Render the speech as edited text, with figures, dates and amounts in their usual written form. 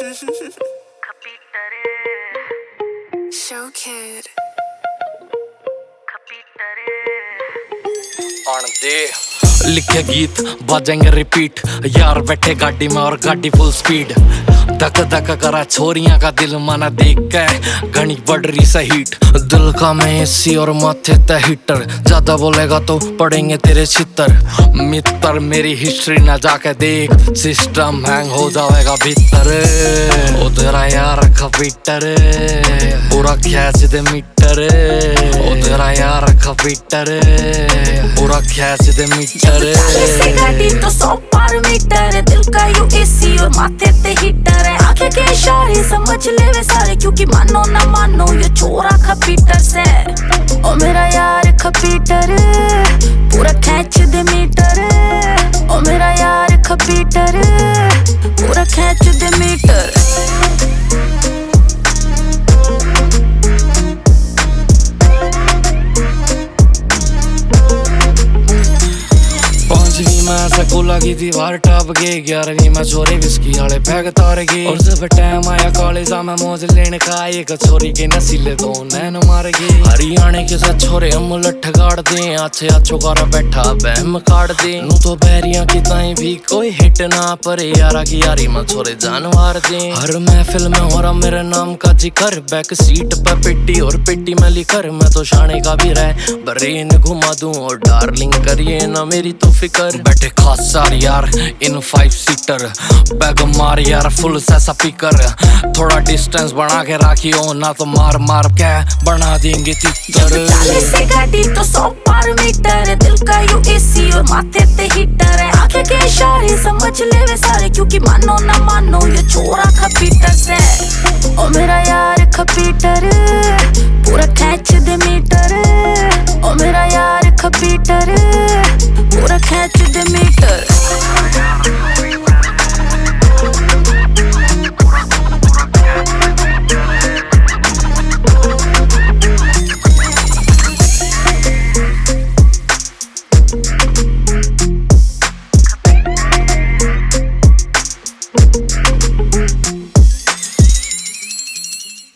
Show kid. लिखे गीत बजेंगे repeat, यार बैठे गाड़ी में और गाड़ी फुल स्पीड। धक धक करा छोरियां का दिल माना देख के घनी बढ़ रही से हीट। दिल का मैं एसी और माथे ते हीटर, ज्यादा बोलेगा तो पड़ेंगे तेरे छितर। मित्र मेरी हिस्ट्री ना जाके देख, सिस्टम हैंग हो जाएगा भीतर। ओ तेरा यार खपीटर पूरा खींच दे मीटर। ओ तेरा यार खपीटर पूरा खींच दे मीटर। से गाड़ी तो 100 पार मीटर, दिल का यू एसी और माथे ते हीटर है। आंखें के इशारे समझ ले वे सारे, क्योंकि मानो ना मानो ये छोरा खपीटर से। ओ मेरा यार खपीटर पूरा खींच दे मीटर। ओ मेरा यार खपीटर पूरा खींच दे मीटर। को लगी थी बार टप गए, 11वीं में छोरे विस्की वाले पैग तार गए। और जब टाइम आया कॉलेज में मौज लेने का, एक छोरी के नसीले तो नैन मार गए। हरियाणा के साथ छोरे हम लठ गाड़ दे, अच्छे अच्छो कर बैठा बहम काट दे। नू तो बैरिया की ताई भी कोई हिट ना परे, यारा की यारी में छोरे जानवर दे। हर महफिल में हो रहा मेरे नाम का जिक्र, बैक सीट पे पेटी और पेटी में लिखर। मैं तो शाने का भी रह ब्रेन घुमा दूं और डार्लिंग करिए ना मेरी तो फिकर। बैठे खास सार यार इन 5 सीटर, बैग मार यार फुल सा स्पीकर। थोड़ा डिस्टेंस बना के राखियो ना तो मार मार के बना देंगे तितर। 40 से गाड़ी तो 100 पार मीटर, दिल का यू एसी और माथे ते हीटर है। आंखें के इशारे समझ ले वे सारे, क्योंकि मानो ना मानो ये छोरा खपीटर से। ओ मेरा यार खपीटर पूरा खींच दे मीटर।